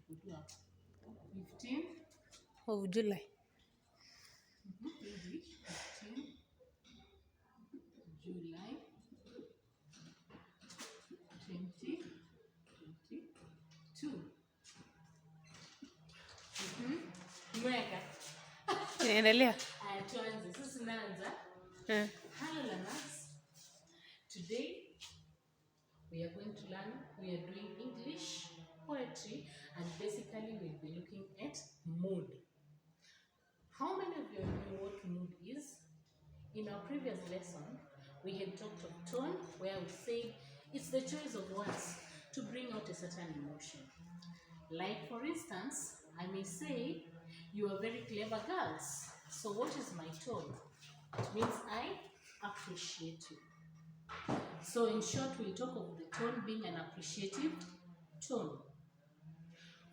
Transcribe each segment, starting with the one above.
We do have 15 of July. English, 15 July 2022. Mweka. Endelea. Tuanze. Sisi naanza. Hello learners. Today we are going to learn, we are doing English, poetry, and basically we'll be looking at mood. How many of you know what mood is? In our previous lesson, we had talked of tone, where we said it's the choice of words to bring out a certain emotion. Like for instance, I may say, you are very clever girls. So what is my tone? It means I appreciate you. So in short, we'll talk of the tone being an appreciative tone.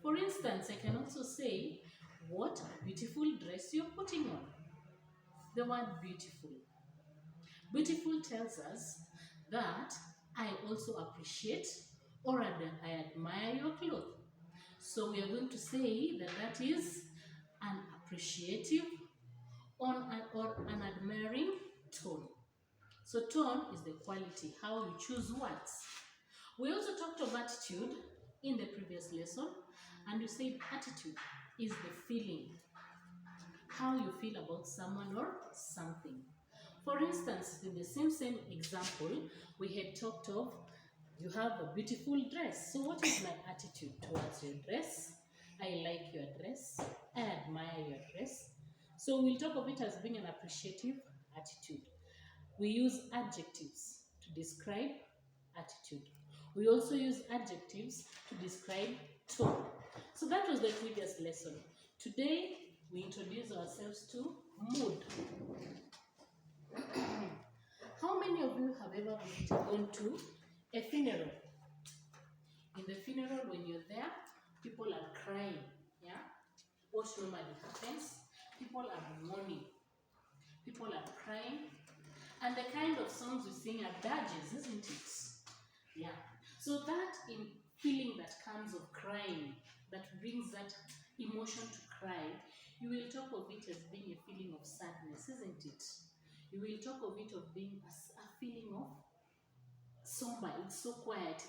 For instance, I can also say, what a beautiful dress you're putting on. The word beautiful. Beautiful tells us that I also appreciate or I admire your clothes. So we are going to say that that is an appreciative or an admiring tone. So tone is the quality, how you choose words. We also talked of attitude in the previous lesson, and you said attitude is the feeling, how you feel about someone or something. For instance, in the same example, we had talked of you have a beautiful dress. So what is my attitude towards your dress? I like your dress. I admire your dress. So we'll talk of it as being an appreciative attitude. We use adjectives to describe attitude. We also use adjectives to describe tone. So that was the previous lesson. Today, we introduce ourselves to mood. How many of you have ever gone to a funeral? In the funeral, when you're there, people are crying. Yeah? What normally happens? People are mourning. People are crying. And the kind of songs we sing are dirges, isn't it? Yeah. So that feeling that comes of crying, that brings that emotion to cry, you will talk of it as being a feeling of sadness, isn't it? You will talk of it of being a feeling of somber. It's so quiet.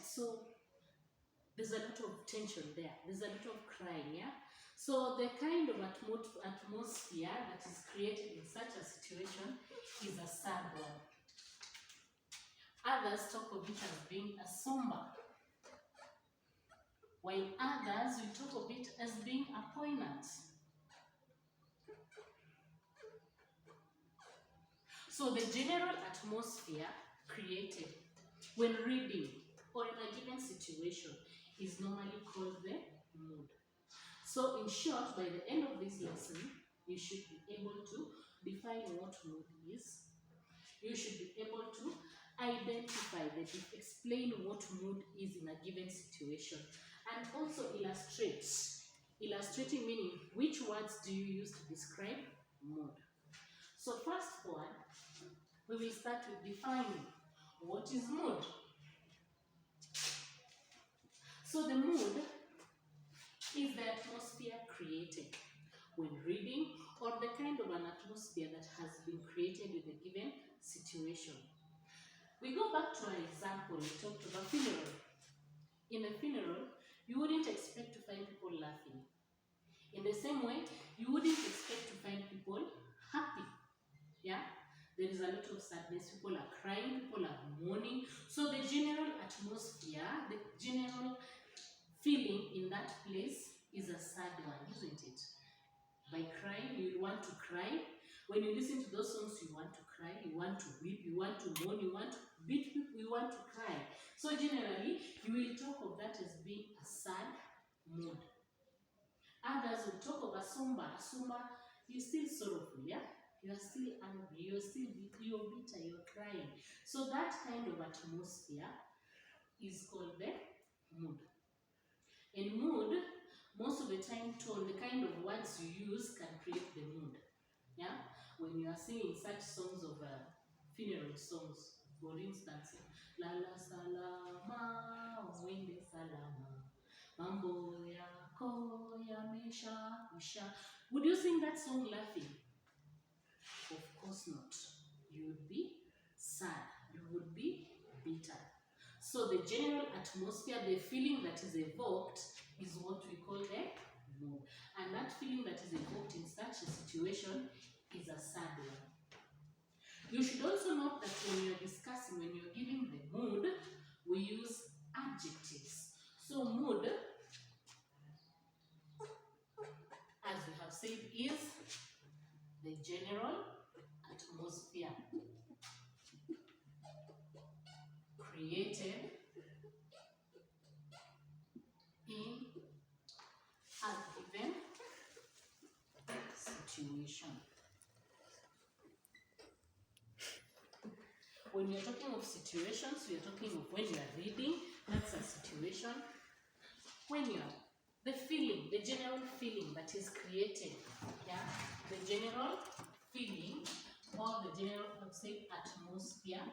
There's a lot of tension there. There's a lot of crying, yeah? So the kind of atmosphere that is created in such a situation is a sad one. Others talk of it as being a somber, while others will talk of it as being a poignant. So the general atmosphere created when reading or in a given situation is normally called the mood. So in short, by the end of this lesson, you should be able to define what mood is. You should be able to identify, explain what mood is in a given situation, and also illustrate. Illustrating meaning which words do you use to describe mood. So first one, we will start with defining what is mood. So the mood is the atmosphere created when reading, or the kind of an atmosphere that has been created with a given situation. We go back to our example. We talked about funeral. In a funeral, you wouldn't expect to find people laughing. In the same way, you wouldn't expect to find people happy. Yeah? There is a lot of sadness. People are crying, people are mourning. So the general atmosphere, the general feeling in that place is a sad one, isn't it? By crying, you want to cry. When you listen to those songs, you want to cry, you want to weep, you want to mourn, you want to beat people, you want to cry. So generally, you will talk of that as being a sad mood. Others will talk of a somber. A somber, you're still sorrowful, yeah? You are still angry, you're bitter, you're crying. So that kind of atmosphere is called the mood. In mood, most of the time tone, the kind of words you use can create the mood. Yeah? When you are singing such songs of funeral songs, for instance, Lala Salama, Wende Salama, Mambo Yako Maisha. Would you sing that song laughing? Of course not. You would be sad. You would be bitter. So the general atmosphere, the feeling that is evoked is what we call the mood. And that feeling that is evoked in such a situation is a sad one. You should also note that when you're discussing, when you're giving the mood, we use adjectives. So mood, as we have said, is the general atmosphere created in a given situation. When you're talking of situations, you're talking of when you are reading, that's a situation. When you're the feeling, the general feeling that is created, yeah, the general feeling or the general, let's say, atmosphere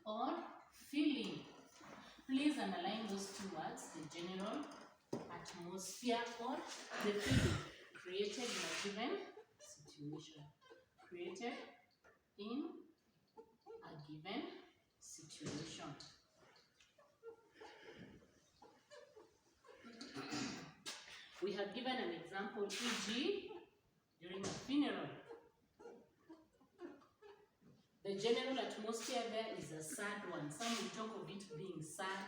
or feeling. Please underline those two words, the general atmosphere or the feeling created in a given situation. Created in a given situation. We have given an example, e.g., during a funeral. The general atmosphere there is a sad one. Some will talk of it being sad.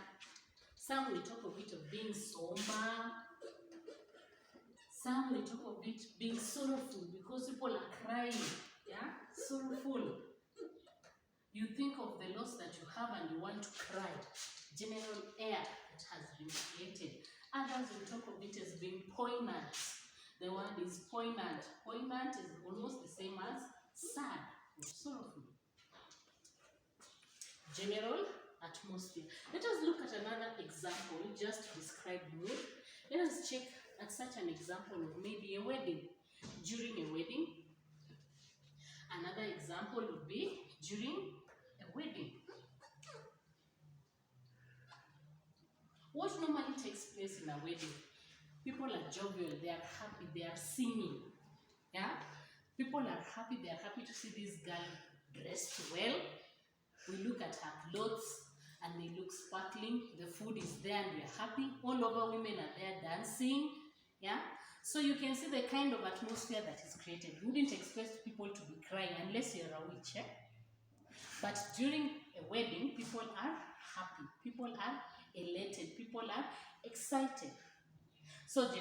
Some will talk of it being somber. Some will talk of it being sorrowful because people are crying. Yeah? Sorrowful. You think of the loss that you have and you want to cry. General air that has been created. Others will talk of it as being poignant. The word is poignant. Poignant is almost the same as sad or sorrowful. General atmosphere. Let us look at another example just to describe mood. Let us check at such an example of maybe a wedding. During a wedding. Another example would be during a wedding. What normally takes place in a wedding? People are jovial, they are happy, they are singing. Yeah? People are happy, they are happy to see this girl dressed well. We look at her clothes and they look sparkling. The food is there and we are happy. All over women are there dancing. Yeah? So you can see the kind of atmosphere that is created. You wouldn't expect people to be crying unless you're a witch. But during a wedding, people are happy. People are elated. People are excited. So the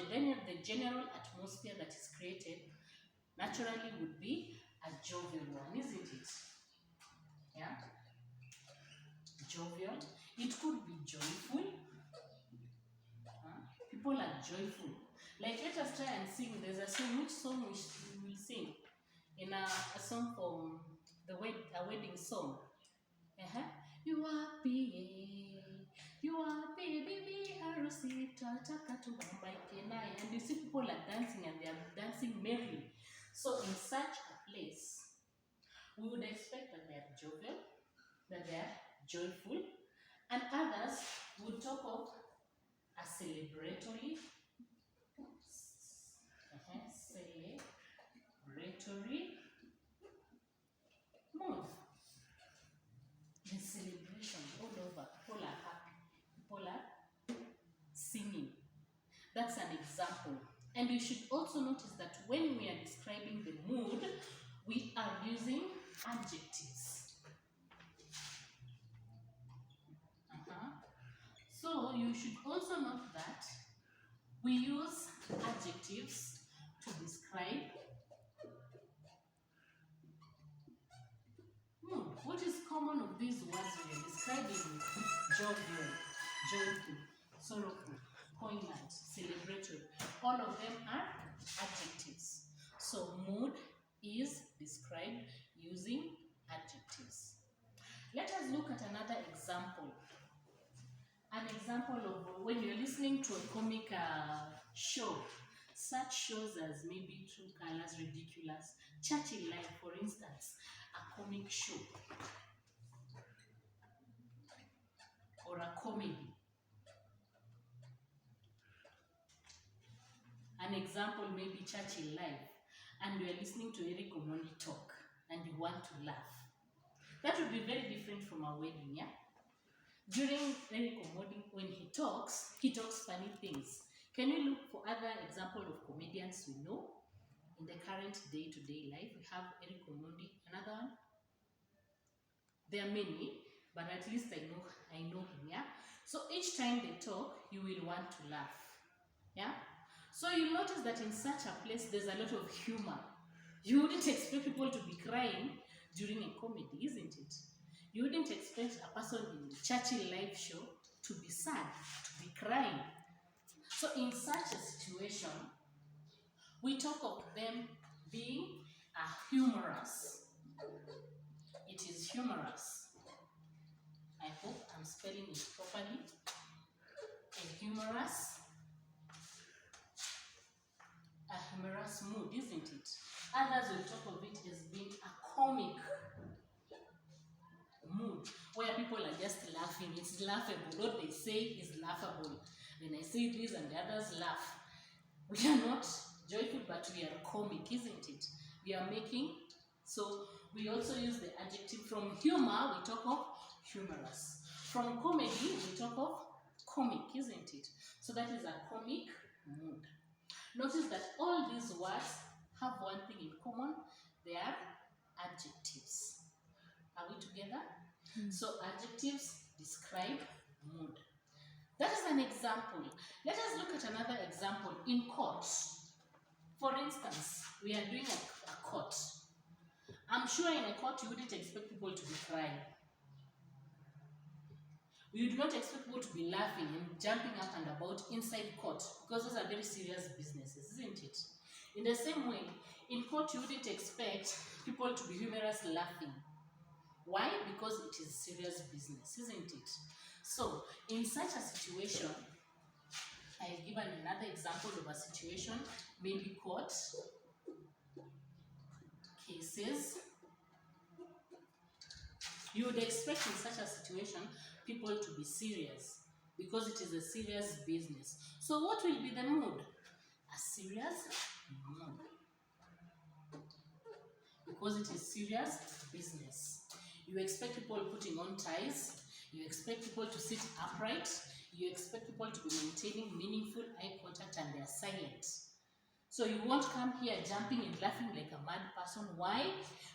general atmosphere that is created naturally would be a jovial one, isn't it? Yeah? Jovial. It could be joyful. People are joyful. Like, let us try and sing. There's a song. Which song we will sing? In a song from a wedding song. You are happy, baby, harusi, tataka to bambaike. And you see people are dancing and they are dancing merrily. So in such a place, we would expect that they are jovial, that they are joyful, and others would talk of a celebratory mood. The celebration all over. People are happy. People are singing. That's an example. And you should also notice that when we are describing the mood, we are using adjectives. So you should also note that we use adjectives to describe mood. What is common of these words we are describing? Jovial, joyful, sorrowful, poignant, celebratory. All of them are adjectives. So mood is described using adjectives. Let us look at another example. An example of when you're listening to a comic show. Such shows as maybe True Colors, Ridiculous, Churchill Live, for instance, a comic show or a comedy. example, maybe Churchill Live, and you are listening to Eric Omondi talk, and you want to laugh. That would be very different from a wedding, yeah? During Eric Omondi, when he talks funny things. Can we look for other example of comedians we know in the current day-to-day life? We have Eric Omondi, another one. There are many, but at least I know him, yeah? So each time they talk, you will want to laugh, yeah? So you notice that in such a place, there's a lot of humor. You wouldn't expect people to be crying during a comedy, isn't it? You wouldn't expect a person in the Churchill Live show to be sad, to be crying. So in such a situation, we talk of them being humorous. It is humorous. I hope I'm spelling it properly. A humorous mood, isn't it? Others will talk of it as being a comic mood, where people are just laughing. It's laughable. What they say is laughable. When I say this and the others laugh, we are not joyful, but we are comic, isn't it? We are making. So we also use the adjective. From humor, we talk of humorous. From comedy, we talk of comic, isn't it? So that is a comic mood. Notice that all these words have one thing in common. They are adjectives. Are we together? So adjectives describe mood. That is an example. Let us look at another example in court. For instance, we are doing a court. I'm sure in a court you wouldn't expect people to be crying. You do not expect people to be laughing and jumping up and about inside court, because those are very serious businesses, isn't it? In the same way, in court you wouldn't expect people to be humorous laughing. Why? Because it is serious business, isn't it? So, in such a situation, I've given another example of a situation, maybe court cases. You would expect in such a situation people to be serious, because it is a serious business. So what will be the mood? A serious mood. Because it is serious business. You expect people putting on ties. You expect people to sit upright. You expect people to be maintaining meaningful eye contact, and they are silent. So you won't come here jumping and laughing like a mad person. Why?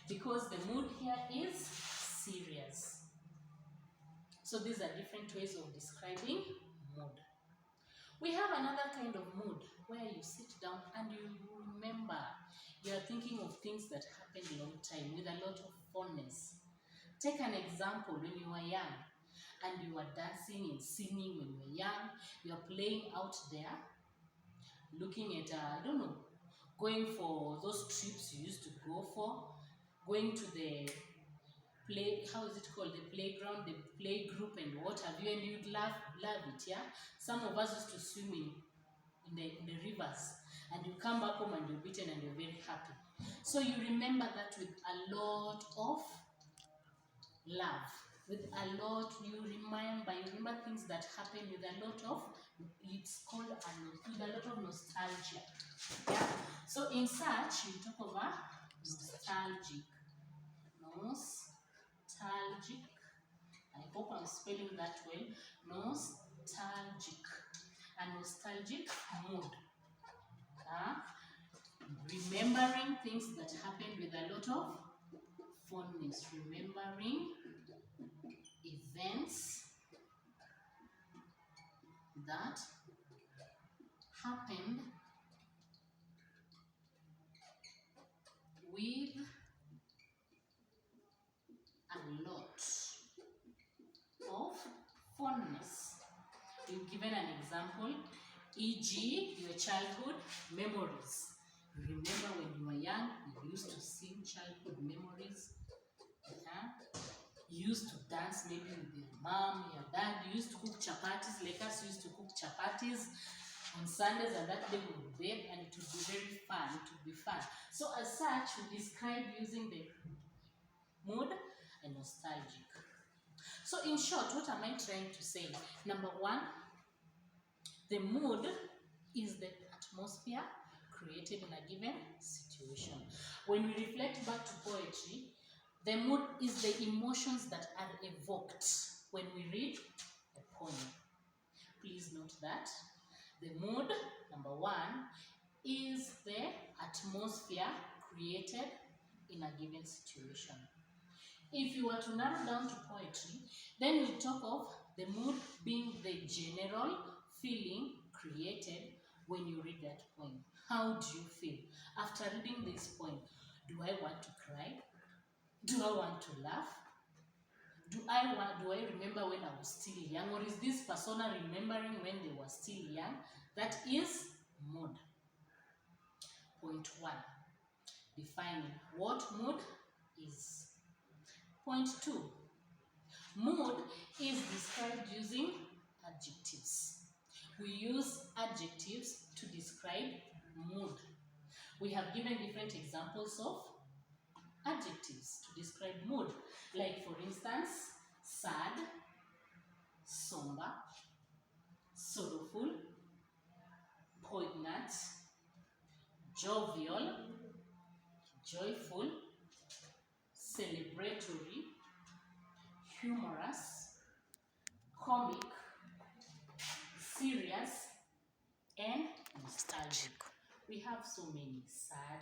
Because the mood here is serious. So these are different ways of describing mood. We have another kind of mood where you sit down and you remember. You are thinking of things that happened a long time with a lot of fondness. Take an example. When you were young and you were dancing and singing when you were young, you are playing out there, looking at, going for those trips you used to go for, going to the the playground, the play group and what have you, and you'd love it, yeah? Some of us used to swim in the rivers, and you come back home and you're beaten and you're very happy. So you remember that with a lot of love, with a lot, you remember things that happened with a lot of, it's called with a lot of nostalgia. Yeah? So in such, you talk about nostalgic. Nostalgic. I hope I'm spelling that well. Nostalgic. A nostalgic mood. Remembering things that happened with a lot of fondness. Remembering events that happened with a lot of fondness. We've given an example, e.g., your childhood memories. You remember when you were young, you used to sing childhood memories. You used to dance maybe with your mom, your dad. You used to cook chapatis, like us used to cook chapatis on Sundays, and that day we would bake, and it would be very fun. It would be fun. So as such, we describe using the mood and nostalgic. So in short, what am I trying to say? Number one, the mood is the atmosphere created in a given situation. When we reflect back to poetry, the mood is the emotions that are evoked when we read a poem. Please note that the mood, number one, is the atmosphere created in a given situation. If you were to narrow down to poetry, then we talk of the mood being the general feeling created when you read that poem. How do you feel after reading this poem? Do I want to cry? Do I want to laugh? Do I remember when I was still young? Or is this persona remembering when they were still young? That is mood. Point one, defining what mood is. Point two, mood is described using adjectives. We use adjectives to describe mood. We have given different examples of adjectives to describe mood. Like, for instance, sad, somber, sorrowful, poignant, jovial, joyful, celebratory, humorous, comic, serious, and nostalgic. We have so many: sad,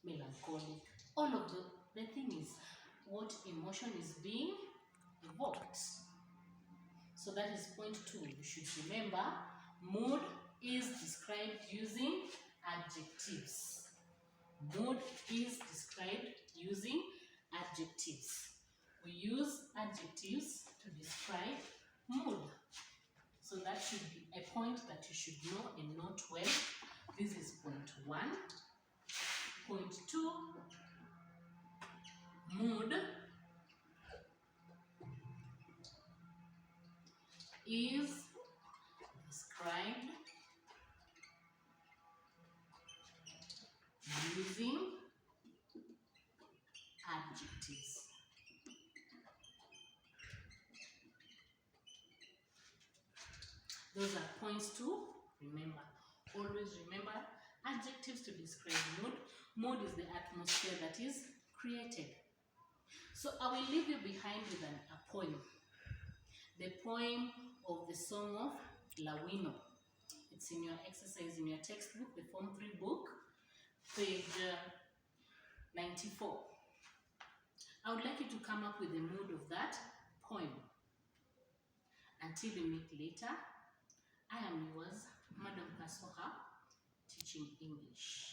melancholic, all of the thing is what emotion is being evoked. So that is point two. You should remember mood is described using adjectives. Mood is described using adjectives. We use adjectives to describe mood. So that should be a point that you should know and note well. This is point one. Point two, mood is described using adjectives. Those are points to remember. Always remember adjectives to describe mood. Mood is the atmosphere that is created. So I will leave you behind with a poem. The poem of the Song of Lawino. It's in your exercise, in your textbook, the Form 3 book, page 94. I would like you to come up with the mood of that poem. Until we meet later, I am yours, Madam Kasoha, teaching English.